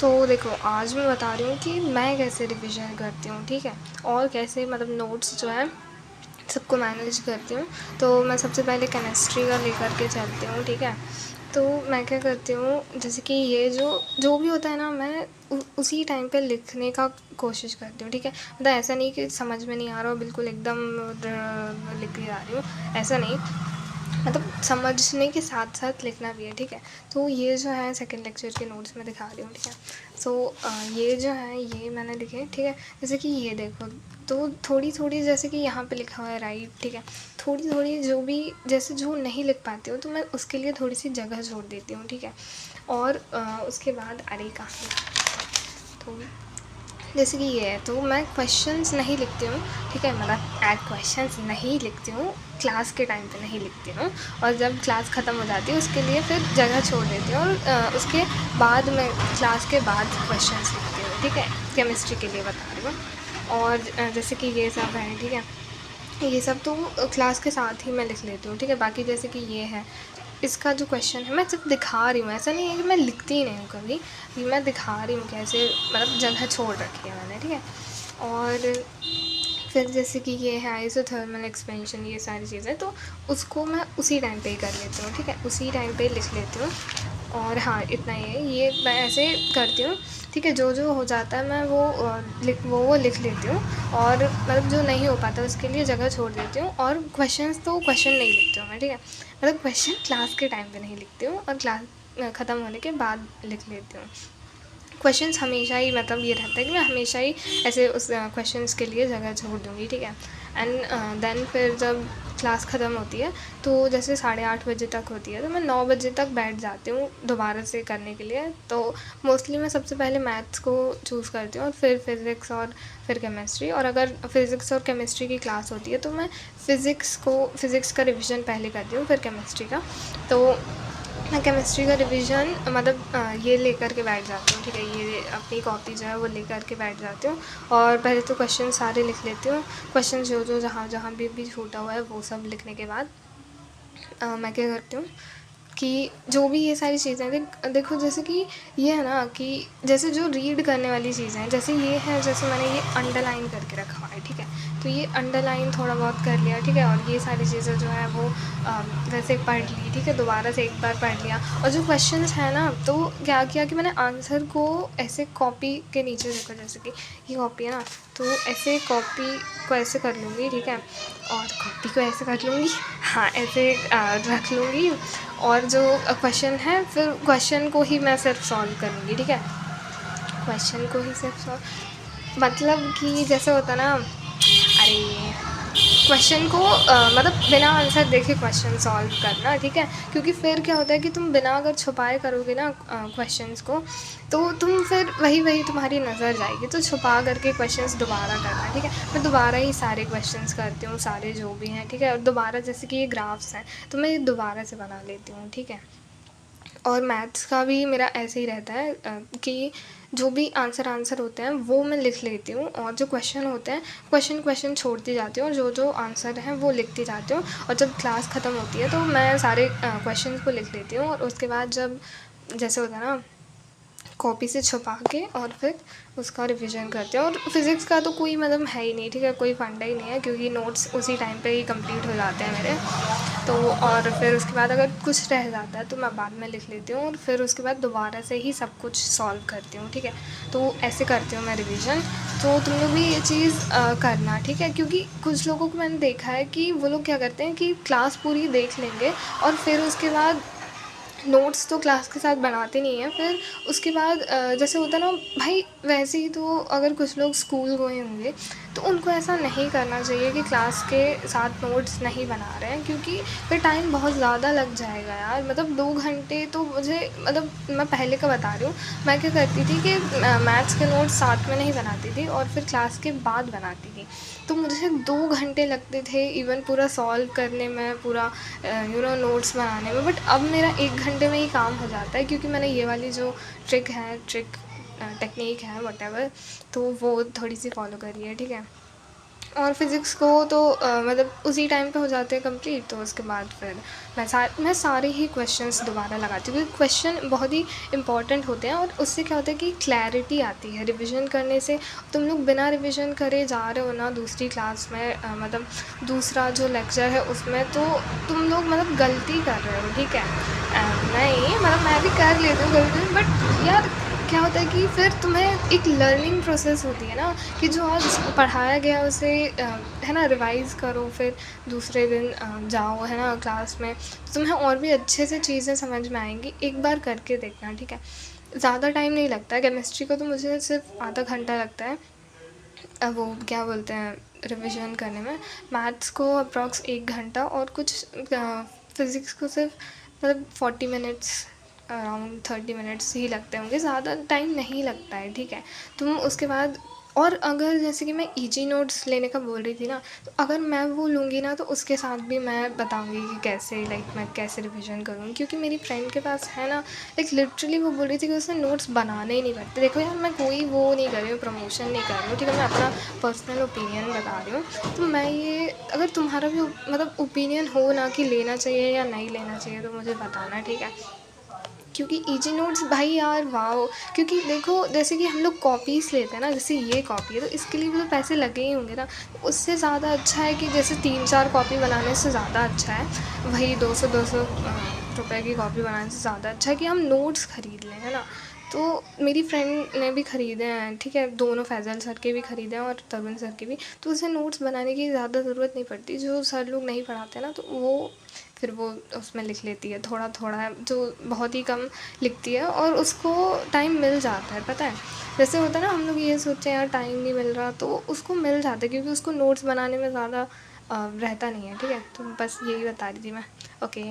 तो देखो, आज मैं बता रही हूँ कि मैं कैसे रिविज़न करती हूँ, ठीक है? और कैसे मतलब नोट्स जो है सबको मैनेज करती हूँ। तो मैं सबसे पहले केमिस्ट्री का लेकर के चलती हूँ, ठीक है? तो मैं क्या करती हूँ, जैसे कि ये जो भी होता है ना, मैं उसी टाइम पे लिखने का कोशिश करती हूँ, ठीक है? मतलब ऐसा नहीं कि समझ में नहीं आ रहा हो, बिल्कुल एकदम लिख के जा रही हूँ, ऐसा नहीं। मतलब समझने के साथ साथ लिखना भी है, ठीक है? तो ये जो है सेकंड लेक्चर के नोट्स मैं दिखा रही हूँ, ठीक है? सो ये जो है ये मैंने लिखे, ठीक है? जैसे कि ये देखो, तो थोड़ी-थोड़ी जैसे कि यहाँ पे लिखा हुआ है राइट, ठीक है? थोड़ी-थोड़ी जो भी जैसे जो नहीं लिख पाती हूँ तो मैं उसके लिए थोड़ी-सी जगह छोड़ देती हूँ, ठीक है? और उसके बाद अरे कहाँ तो जैसे कि ये है, तो मैं क्वेश्चंस नहीं लिखती हूँ, ठीक है? मतलब क्वेश्चंस नहीं लिखती हूँ, क्लास के टाइम पे नहीं लिखती हूँ, और जब क्लास ख़त्म हो जाती है उसके लिए फिर जगह छोड़ देती हूँ, और उसके बाद मैं क्लास के बाद क्वेश्चंस लिखती हूँ, ठीक है? केमिस्ट्री के लिए बता रही हूँ। और जैसे कि ये सब है, ठीक है? ये सब तो क्लास के साथ ही मैं लिख लेती हूँ, ठीक है? बाकी जैसे कि ये है, इसका जो क्वेश्चन है मैं सिर्फ दिखा रही हूँ, ऐसा नहीं है कि मैं लिखती ही नहीं हूँ कभी, ये मैं दिखा रही हूँ कैसे मतलब जगह छोड़ रखी है मैंने, ठीक है? और फिर जैसे कि ये है आइसोथर्मल एक्सपेंशन, ये सारी चीज़ें तो उसको मैं उसी टाइम पे ही कर लेती हूँ, ठीक है? उसी टाइम पे लिख लेती हूँ। और हाँ, इतना ही है, ये मैं ऐसे करती हूँ, ठीक है? जो हो जाता है मैं वो लिख लेती हूँ, और मतलब जो नहीं हो पाता उसके लिए जगह छोड़ देती हूँ। और क्वेश्चन नहीं लिखती हूँ मैं, ठीक है? मतलब क्वेश्चन क्लास के टाइम पे नहीं लिखती हूँ, और क्लास ख़त्म होने के बाद लिख लेती हूँ। क्वेश्चंस हमेशा ही मतलब ये रहता है कि मैं हमेशा ही ऐसे उस क्वेश्चंस के लिए जगह छोड़ दूँगी, ठीक है? एंड देन फिर जब क्लास ख़त्म होती है तो जैसे 8:30 बजे तक होती है, तो मैं 9 बजे तक बैठ जाती हूँ दोबारा से करने के लिए। तो मोस्टली मैं सबसे पहले मैथ्स को चूज़ करती हूँ, और फिर फिज़िक्स, और फिर केमिस्ट्री। और अगर फिज़िक्स और केमिस्ट्री की क्लास होती है तो मैं फ़िज़िक्स का रिविज़न पहले करती हूँ, फिर केमिस्ट्री का। तो मैं केमिस्ट्री का रिवीजन मतलब ये लेकर के बैठ जाती हूँ, ठीक है? ये अपनी कॉपी जो है वो लेकर के बैठ जाती हूँ, और पहले तो क्वेश्चन सारे लिख लेती हूँ। क्वेश्चन जो जहाँ जहाँ भी छूटा हुआ है वो सब लिखने के बाद मैं क्या करती हूँ कि जो भी ये सारी चीज़ें देखो, जैसे कि ये है ना कि जैसे जो रीड करने वाली चीज़ें हैं, जैसे ये है, जैसे मैंने ये अंडरलाइन करके रखा हुआ है, ठीक है? तो ये अंडरलाइन थोड़ा बहुत कर लिया, ठीक है? और ये सारी चीज़ें जो है वो वैसे पढ़ ली, ठीक है? दोबारा से एक बार पढ़ लिया। और जो क्वेश्चंस हैं ना, तो क्या किया कि मैंने आंसर को ऐसे कॉपी के नीचे देखो, जैसे कि ये कॉपी है ना, तो ऐसे कॉपी को ऐसे कर लूँगी, ठीक है? और कॉपी को ऐसे कर लूँगी, हाँ, ऐसे रख लूँगी, और जो क्वेश्चन है फिर क्वेश्चन को ही मैं सिर्फ सॉल्व करूँगी, ठीक है? क्वेश्चन को ही सिर्फ सॉल्व मतलब कि जैसे होता है ना, अरे क्वेश्चन को मतलब बिना आंसर देखे क्वेश्चन सॉल्व करना, ठीक है? क्योंकि फिर क्या होता है कि तुम बिना अगर छुपाए करोगे ना क्वेश्चंस को, तो तुम फिर वही तुम्हारी नज़र जाएगी। तो छुपा करके क्वेश्चंस दोबारा करना, ठीक है? मैं दोबारा ही सारे क्वेश्चंस करती हूँ, सारे जो भी हैं, ठीक है? और दोबारा जैसे कि ये ग्राफ्स हैं तो मैं ये दोबारा से बना लेती हूँ, ठीक है? और मैथ्स का भी मेरा ऐसे ही रहता है कि जो भी आंसर होते हैं वो मैं लिख लेती हूँ, और जो क्वेश्चन होते हैं क्वेश्चन छोड़ती जाती हूँ, और जो आंसर हैं वो लिखती जाती हूँ। और जब क्लास ख़त्म होती है तो मैं सारे क्वेश्चन को लिख लेती हूँ, और उसके बाद जब जैसे होता है ना, कॉपी से छुपा के और फिर उसका रिवीजन करते हैं। और फिज़िक्स का तो कोई मतलब है ही नहीं, ठीक है? कोई फंडा ही नहीं है, क्योंकि नोट्स उसी टाइम पे ही कंप्लीट हो जाते हैं मेरे। तो और फिर उसके बाद अगर कुछ रह जाता है तो मैं बाद में लिख लेती हूँ, और फिर उसके बाद दोबारा से ही सब कुछ सॉल्व करती हूँ, ठीक है? तो ऐसे करती हूँ मैं रिवीजन। तो तुम लोग भी ये चीज़ करना, ठीक है? क्योंकि कुछ लोगों को मैंने देखा है कि वो लोग क्या करते हैं कि क्लास पूरी देख लेंगे, और फिर उसके बाद नोट्स तो क्लास के साथ बनाते नहीं हैं। फिर उसके बाद जैसे होता है ना भाई, वैसे ही तो अगर कुछ लोग स्कूल गए होंगे तो उनको ऐसा नहीं करना चाहिए कि क्लास के साथ नोट्स नहीं बना रहे हैं, क्योंकि फिर टाइम बहुत ज़्यादा लग जाएगा यार। मतलब 2 घंटे तो मुझे मतलब मैं पहले का बता रही हूँ, मैं क्या करती थी कि मैथ्स के नोट्स साथ में नहीं बनाती थी और फिर क्लास के बाद बनाती थी। तो मुझे 2 घंटे लगते थे इवन पूरा सॉल्व करने में, पूरा नोट्स बनाने में। बट अब मेरा 1 घंटे में ही काम हो जाता है, क्योंकि मैंने ये वाली जो टेक्निक है व्हाटएवर, तो वो थोड़ी सी फॉलो करी है, ठीक है? और फिज़िक्स को तो मतलब उसी टाइम पे हो जाते हैं कंप्लीट, तो उसके बाद फिर मैं सारे ही क्वेश्चंस दोबारा लगाती हूँ, क्योंकि क्वेश्चन बहुत ही इंपॉर्टेंट होते हैं और उससे क्या होता है कि क्लैरिटी आती है रिविज़न करने से। तुम लोग बिना रिविज़न करे जा रहे हो ना दूसरी क्लास में, मतलब दूसरा जो लेक्चर है उसमें, तो तुम लोग मतलब गलती कर रहे हो, ठीक है। नहीं मतलब मैं भी कर लेती हूँ गलती, बट यार क्या होता है कि फिर तुम्हें एक लर्निंग प्रोसेस होती है ना, कि जो आज पढ़ाया गया उसे है ना रिवाइज़ करो, फिर दूसरे दिन जाओ है ना क्लास में, तो तुम्हें और भी अच्छे से चीज़ें समझ में आएँगी। एक बार करके देखना, ठीक है। ज़्यादा टाइम नहीं लगता है, केमिस्ट्री को तो मुझे सिर्फ़ आधा घंटा लगता है। वो क्या बोलते हैं रिविज़न करने में। मैथ्स को अप्रॉक्स 1 घंटा, और कुछ फ़िज़िक्स को सिर्फ मतलब 40 मिनट्स, अराउंड 30 मिनट्स ही लगते होंगे, ज़्यादा टाइम नहीं लगता है, ठीक है। तुम उसके बाद, और अगर जैसे कि मैं ईजी नोट्स लेने का बोल रही थी ना, तो अगर मैं वो लूँगी ना तो उसके साथ भी मैं बताऊँगी कि कैसे, लाइक मैं कैसे रिविज़न करूँगी, क्योंकि मेरी फ्रेंड के पास है ना, लाइक लिटरली वो बोल रही थी कि उसने नोट्स बनाने ही नहीं पड़ते। देखो यार, मैं कोई वो नहीं कर रही हूँ, प्रमोशन नहीं कर रही हूँ, ठीक है, मैं अपना पर्सनल ओपिनियन बता रही हूँ। तो मैं ये, अगर तुम्हारा भी मतलब ओपिनियन हो ना कि लेना चाहिए या नहीं लेना चाहिए, तो मुझे बताना, ठीक है। क्योंकि ईजी नोट्स भाई यार वाओ, क्योंकि देखो जैसे कि हम लोग कॉपीज़ लेते हैं ना, जैसे ये कॉपी है तो इसके लिए भी तो पैसे लगे ही होंगे ना। उससे ज़्यादा अच्छा है कि जैसे 3-4 कॉपी बनाने से ज़्यादा अच्छा है, वही 200-200 रुपए की कॉपी बनाने से ज़्यादा अच्छा है कि हम नोट्स ख़रीद लें, है ना। तो मेरी फ्रेंड ने भी ख़रीदे हैं, ठीक है, दोनों फैज़ल सर के भी ख़रीदे हैं और तरुण सर के भी। तो उसे नोट्स बनाने की ज़्यादा ज़रूरत नहीं पड़ती, जो सर लोग नहीं पढ़ाते ना, तो वो फिर वो उसमें लिख लेती है थोड़ा थोड़ा, जो बहुत ही कम लिखती है, और उसको टाइम मिल जाता है, पता है। जैसे होता है ना, हम लोग ये सोचते हैं यार टाइम नहीं मिल रहा, तो उसको मिल जाता है, क्योंकि उसको नोट्स बनाने में ज़्यादा रहता नहीं है, ठीक है। तो बस यही बता रही थी मैं। ओके।